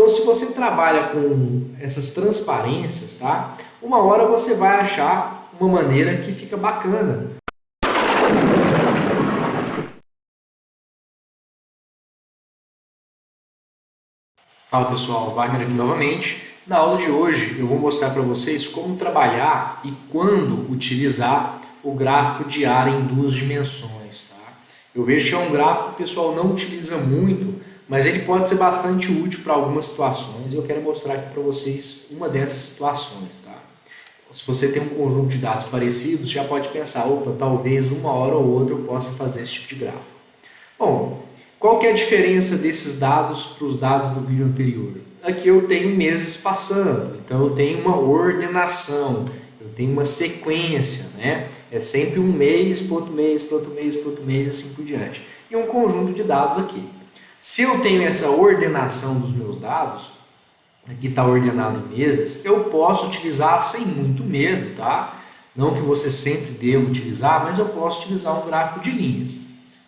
se você trabalha com essas transparências, tá? Uma hora você vai achar uma maneira que fica bacana. Fala pessoal, Wagner aqui novamente. Na aula de hoje eu vou mostrar para vocês como trabalhar e quando utilizar o gráfico de área em duas dimensões. Tá? Eu vejo que é um gráfico que o pessoal não utiliza muito, mas ele pode ser bastante útil para algumas situações e eu quero mostrar aqui para vocês uma dessas situações. Tá? Se você tem um conjunto de dados parecidos, já pode pensar, opa, talvez uma hora ou outra eu possa fazer esse tipo de gráfico. Bom, qual que é a diferença desses dados para os dados do vídeo anterior? Aqui eu tenho meses passando, então eu tenho uma ordenação, eu tenho uma sequência, né? É sempre um mês, para outro mês, para outro mês, para outro mês, assim por diante. E um conjunto de dados aqui. Se eu tenho essa ordenação dos meus dados, aqui está ordenado em meses, eu posso utilizar sem muito medo, tá? Não que você sempre deva utilizar, mas eu posso utilizar um gráfico de linhas.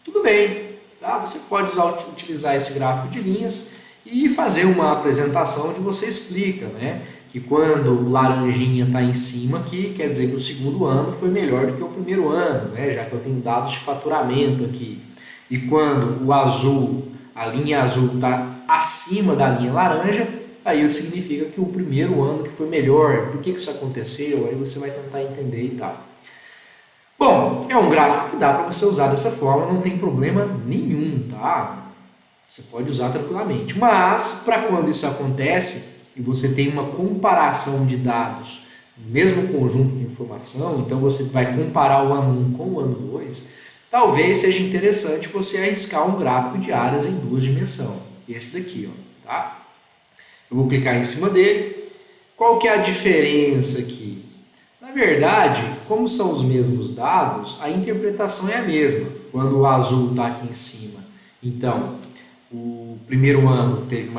Tudo bem. Tá? Você pode utilizar esse gráfico de linhas e fazer uma apresentação onde você explica, né, que quando o laranjinha está em cima aqui, quer dizer que o segundo ano foi melhor do que o primeiro ano, né, já que eu tenho dados de faturamento aqui. E quando o azul, a linha azul está acima da linha laranja, aí significa que o primeiro ano que foi melhor. Por que isso aconteceu? Aí você vai tentar entender e tal. Bom, é um gráfico que dá para você usar dessa forma, não tem problema nenhum, tá? Você pode usar tranquilamente. Mas, para quando isso acontece e você tem uma comparação de dados no mesmo conjunto de informação, então você vai comparar o ano 1 com o ano 2, talvez seja interessante você arriscar um gráfico de áreas em duas dimensões. Esse daqui, ó, tá? Eu vou clicar em cima dele. Qual que é a diferença aqui? Na verdade, como são os mesmos dados, a interpretação é a mesma. Quando o azul está aqui em cima, então, o primeiro ano teve um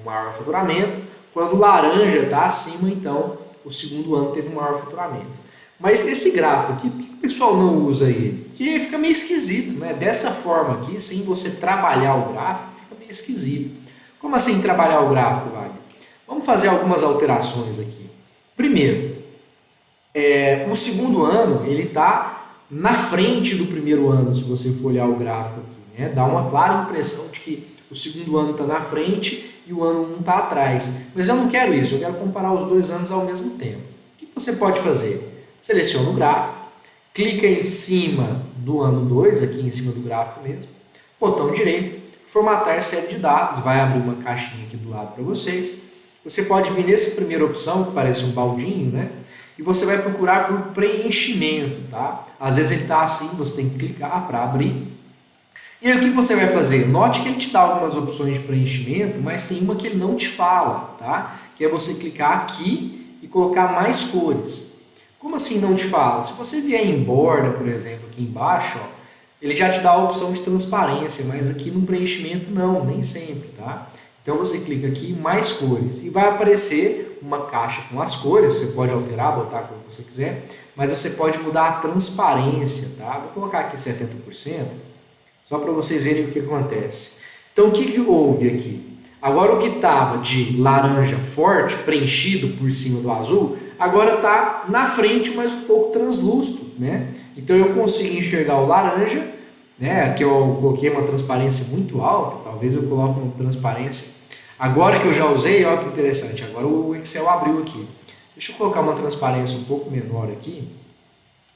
maior faturamento. Quando o laranja está acima, então, o segundo ano teve um maior faturamento. Mas esse gráfico aqui, por que o pessoal não usa ele? Porque fica meio esquisito, né? Dessa forma aqui, sem você trabalhar o gráfico, fica meio esquisito. Como assim trabalhar o gráfico, Wagner? Vamos fazer algumas alterações aqui. Primeiro, o segundo ano ele está na frente do primeiro ano, se você for olhar o gráfico aqui. Né? Dá uma clara impressão de que o segundo ano está na frente e o ano 1 está atrás. Mas eu não quero isso, eu quero comparar os dois anos ao mesmo tempo. O que você pode fazer? Seleciona o gráfico, clica em cima do ano 2, aqui em cima do gráfico mesmo, botão direito, formatar série de dados, vai abrir uma caixinha aqui do lado para vocês. Você pode vir nessa primeira opção, que parece um baldinho, né? E você vai procurar por preenchimento, tá? Às vezes ele está assim, você tem que clicar para abrir. E aí o que você vai fazer? Note que ele te dá algumas opções de preenchimento, mas tem uma que ele não te fala, tá? Que é você clicar aqui e colocar mais cores. Como assim não te fala? Se você vier em borda, por exemplo, aqui embaixo, ó, ele já te dá a opção de transparência, mas aqui no preenchimento não, nem sempre, tá? Então você clica aqui em mais cores e vai aparecer uma caixa com as cores, você pode alterar, botar como você quiser, mas você pode mudar a transparência, tá? Vou colocar aqui 70%, só para vocês verem o que acontece. Então o que houve aqui? Agora o que estava de laranja forte, preenchido por cima do azul, agora está na frente, mas um pouco translúcido, né? Então eu consigo enxergar o laranja, né? Aqui eu coloquei uma transparência muito alta, talvez eu coloque uma transparência. Agora que eu já usei, olha que interessante, agora o Excel abriu aqui. Deixa eu colocar uma transparência um pouco menor aqui.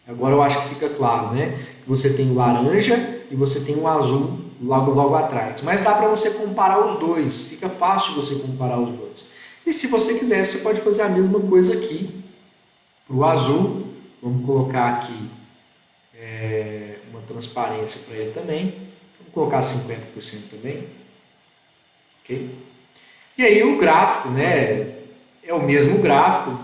Agora eu acho que fica claro, né? Você tem o laranja e você tem o azul logo atrás. Mas dá para você comparar os dois, fica fácil você comparar os dois. E se você quiser, você pode fazer a mesma coisa aqui para o azul. Vamos colocar aqui uma transparência para ele também. Vamos colocar 50% também. Ok? E aí o gráfico, né, é o mesmo gráfico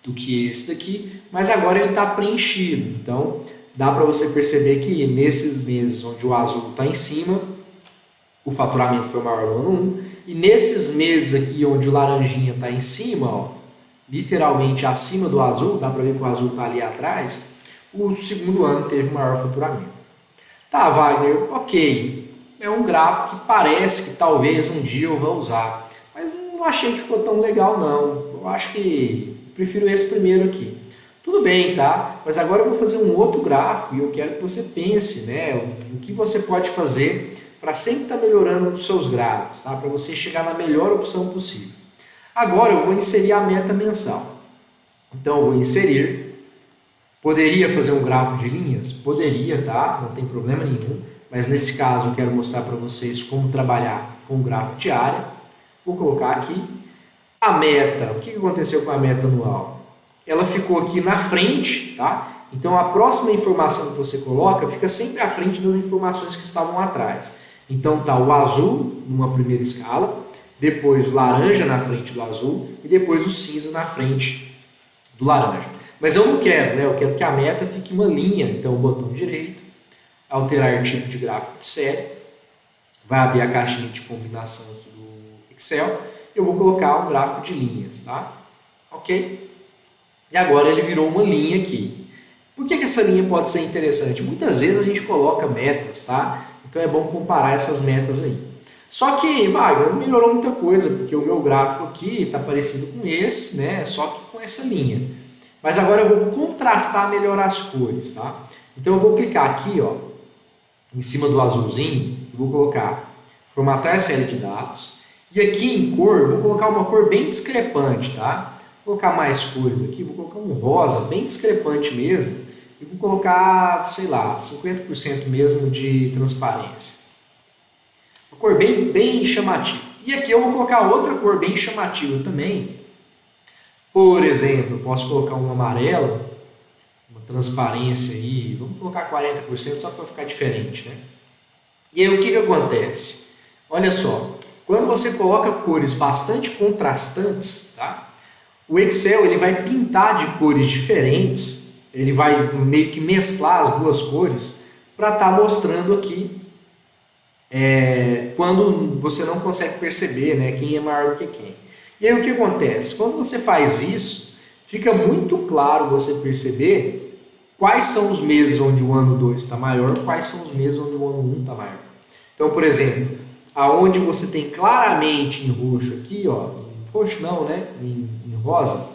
do que esse daqui, mas agora ele está preenchido. Então, dá para você perceber que nesses meses onde o azul está em cima, o faturamento foi maior no ano 1, e nesses meses aqui onde o laranjinha está em cima, ó, literalmente acima do azul, dá para ver que o azul está ali atrás, o segundo ano teve maior faturamento. Tá, Wagner, ok, é um gráfico que parece que talvez um dia eu vá usar. Mas não achei que ficou tão legal não. Eu acho que prefiro esse primeiro aqui. Tudo bem, tá? Mas agora eu vou fazer um outro gráfico e eu quero que você pense, né? O que você pode fazer para sempre estar melhorando os seus gráficos, tá? Para você chegar na melhor opção possível. Agora eu vou inserir a meta mensal. Então eu vou inserir. Poderia fazer um gráfico de linhas? Poderia, tá? Não tem problema nenhum. Mas nesse caso eu quero mostrar para vocês como trabalhar com o gráfico diário. Vou colocar aqui. A meta, o que aconteceu com a meta anual? Ela ficou aqui na frente, tá? Então a próxima informação que você coloca fica sempre à frente das informações que estavam atrás. Então tá o azul numa primeira escala, depois o laranja na frente do azul e depois o cinza na frente do laranja. Mas eu não quero, né? Eu quero que a meta fique uma linha. Então o botão direito, alterar tipo de gráfico de série, vai abrir a caixinha de combinação aqui do Excel. Eu vou colocar um gráfico de linhas, tá? Ok? E agora ele virou uma linha aqui. Por que essa linha pode ser interessante? Muitas vezes a gente coloca metas, tá? Então é bom comparar essas metas aí. Só que, Wagner, melhorou muita coisa, porque o meu gráfico aqui está parecido com esse, né? Só que com essa linha. Mas agora eu vou contrastar, melhorar as cores, tá? Então eu vou clicar aqui, ó, em cima do azulzinho, vou colocar formatar série de dados. E aqui em cor, vou colocar uma cor bem discrepante, tá? Vou colocar mais cores aqui, vou colocar um rosa bem discrepante mesmo. E vou colocar, sei lá, 50% mesmo de transparência. Uma cor bem chamativa. E aqui eu vou colocar outra cor bem chamativa também. Por exemplo, eu posso colocar um amarelo, uma transparência aí, vamos colocar 40% só para ficar diferente, né? E aí o que acontece? Olha só, quando você coloca cores bastante contrastantes, tá? O Excel ele vai pintar de cores diferentes, ele vai meio que mesclar as duas cores para estar mostrando aqui quando você não consegue perceber, né, quem é maior do que quem. E aí o que acontece? Quando você faz isso, fica muito claro você perceber quais são os meses onde o ano 2 está maior, quais são os meses onde o ano 1 está maior. Então, por exemplo, aonde você tem claramente em roxo aqui, ó, em roxo não, né, em rosa,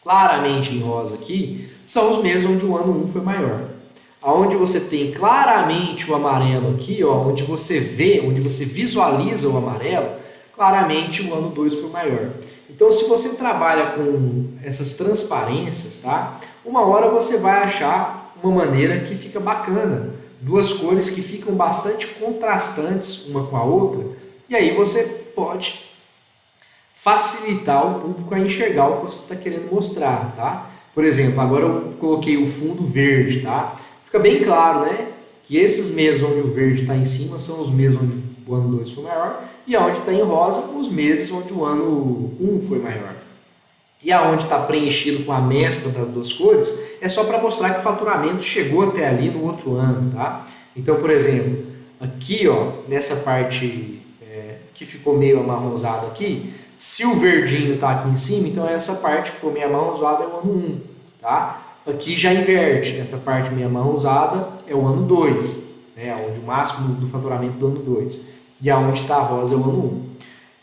claramente em rosa aqui, são os meses onde o ano 1 foi maior. Aonde você tem claramente o amarelo aqui, ó, onde você vê, onde você visualiza o amarelo, claramente o ano 2 foi maior. Então, se você trabalha com essas transparências, tá? Uma hora você vai achar uma maneira que fica bacana. Duas cores que ficam bastante contrastantes uma com a outra. E aí você pode facilitar o público a enxergar o que você está querendo mostrar, tá? Por exemplo, agora eu coloquei o fundo verde, tá? Fica bem claro, né? Que esses meses onde o verde está em cima são os meses onde o ano 2 foi maior, e aonde está em rosa, os meses onde o ano 1 foi maior. E aonde está preenchido com a mescla das duas cores, é só para mostrar que o faturamento chegou até ali no outro ano, tá? Então, por exemplo, aqui, ó, nessa parte que ficou meio amarronzado aqui, se o verdinho está aqui em cima, então essa parte que ficou meio amarronzada é o ano 1, tá? Aqui já inverte, essa parte meio amarronzada é o ano 2, né? Onde o máximo do faturamento do ano 2. E aonde está a rosa é o ano 1.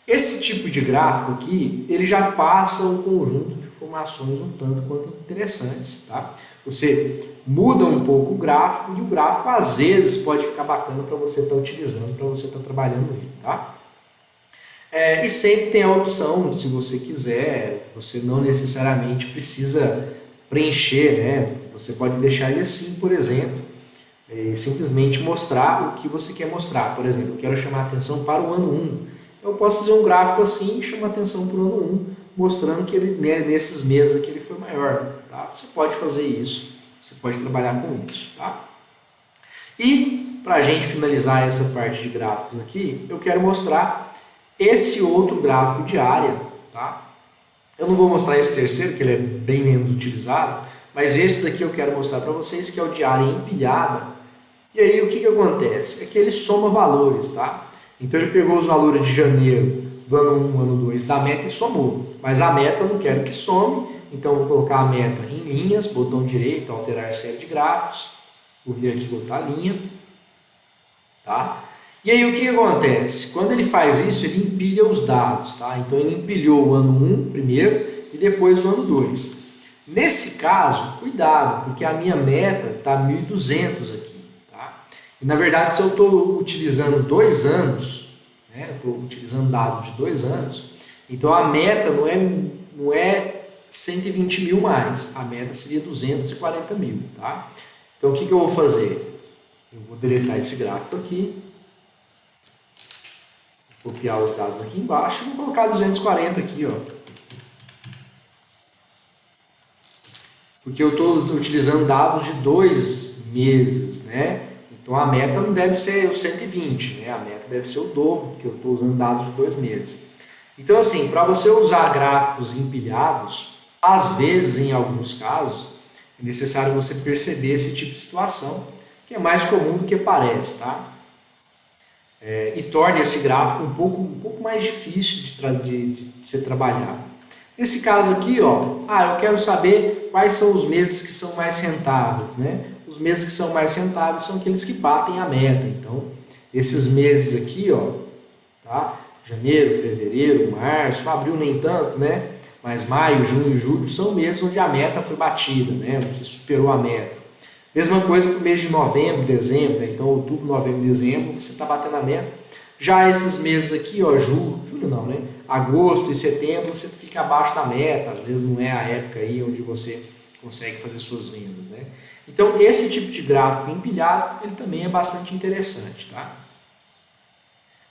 Esse tipo de gráfico aqui, ele já passa um conjunto de informações um tanto quanto interessantes, tá? Você muda um pouco o gráfico e o gráfico às vezes pode ficar bacana para você estar utilizando, para você estar trabalhando ele, tá? E sempre tem a opção, se você quiser, você não necessariamente precisa preencher, né? Você pode deixar ele assim, por exemplo, e simplesmente mostrar o que você quer mostrar. Por exemplo, eu quero chamar a atenção para o ano 1. Eu posso fazer um gráfico assim e chamar atenção para o ano 1, mostrando que ele, né, nesses meses aqui ele foi maior. Tá? Você pode fazer isso, você pode trabalhar com isso. Tá? E para a gente finalizar essa parte de gráficos aqui, eu quero mostrar esse outro gráfico de área. Tá? Eu não vou mostrar esse terceiro, que ele é bem menos utilizado, mas esse daqui eu quero mostrar para vocês, que é o de área empilhada. E aí o que acontece? É que ele soma valores, tá? Então ele pegou os valores de janeiro do ano 1, ano 2 da meta e somou. Mas a meta eu não quero que some, então eu vou colocar a meta em linhas, botão direito, alterar série de gráficos. Vou vir aqui botar linha, tá? E aí o que acontece? Quando ele faz isso, ele empilha os dados, tá? Então ele empilhou o ano 1 primeiro e depois o ano 2. Nesse caso, cuidado, porque a minha meta está 1.200 aqui, tá? E na verdade, se eu estou utilizando 2 anos, né? Eu estou utilizando dados de 2 anos, então a meta não é 120 mil mais, a meta seria 240 mil, tá? Então o que eu vou fazer? Eu vou deletar esse gráfico aqui, copiar os dados aqui embaixo e vou colocar 240 aqui, ó. Porque eu estou utilizando dados de 2 meses, né? Então a meta não deve ser o 120, né? A meta deve ser o dobro, porque eu estou usando dados de 2 meses. Então assim, para você usar gráficos empilhados, às vezes, em alguns casos, é necessário você perceber esse tipo de situação, que é mais comum do que parece, tá? E torna esse gráfico um pouco mais difícil de ser trabalhado. Nesse caso aqui, ó, eu quero saber quais são os meses que são mais rentáveis, né? Os meses que são mais rentáveis são aqueles que batem a meta. Então, esses meses aqui, ó, tá? Janeiro, fevereiro, março, abril nem tanto, né? Mas maio, junho e julho são meses onde a meta foi batida, né? Você superou a meta. Mesma coisa para o mês de novembro, dezembro, né? Então outubro, novembro, dezembro, você está batendo a meta. Já esses meses aqui, ó, julho não, né? Agosto e setembro, você fica abaixo da meta, às vezes não é a época aí onde você consegue fazer suas vendas, né? Então esse tipo de gráfico empilhado, ele também é bastante interessante, tá?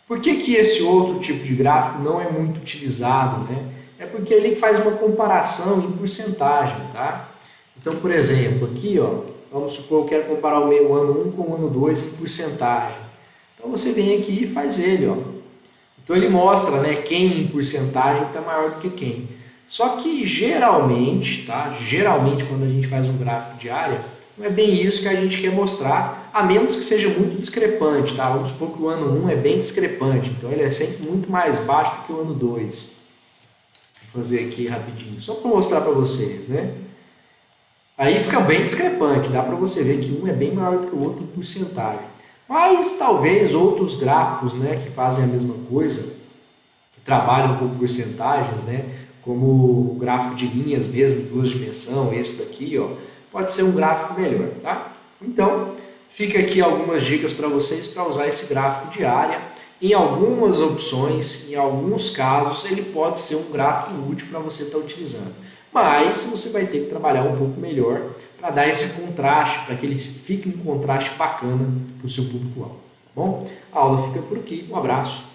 Por que esse outro tipo de gráfico não é muito utilizado, né? É porque ele faz uma comparação em porcentagem, tá? Então, por exemplo, aqui, ó, vamos supor que eu quero comparar o ano 1 com o ano 2 em porcentagem. Então você vem aqui e faz ele, ó. Então ele mostra, né, quem em porcentagem está maior do que quem. Só que geralmente, tá? Geralmente quando a gente faz um gráfico de área, não é bem isso que a gente quer mostrar, a menos que seja muito discrepante, tá? Vamos supor que o ano 1 é bem discrepante, então ele é sempre muito mais baixo do que o ano 2. Vou fazer aqui rapidinho, só para mostrar para vocês, né? Aí fica bem discrepante, dá para você ver que um é bem maior do que o outro em porcentagem. Mas talvez outros gráficos, né, que fazem a mesma coisa, que trabalham com porcentagens, né, como o gráfico de linhas mesmo, duas dimensões, esse daqui, ó, pode ser um gráfico melhor, tá? Então, fica aqui algumas dicas para vocês para usar esse gráfico de área. Em algumas opções, em alguns casos, ele pode ser um gráfico útil para você estar utilizando. Mas você vai ter que trabalhar um pouco melhor para dar esse contraste, para que ele fique um contraste bacana para o seu público-alvo. Tá bom? A aula fica por aqui. Um abraço.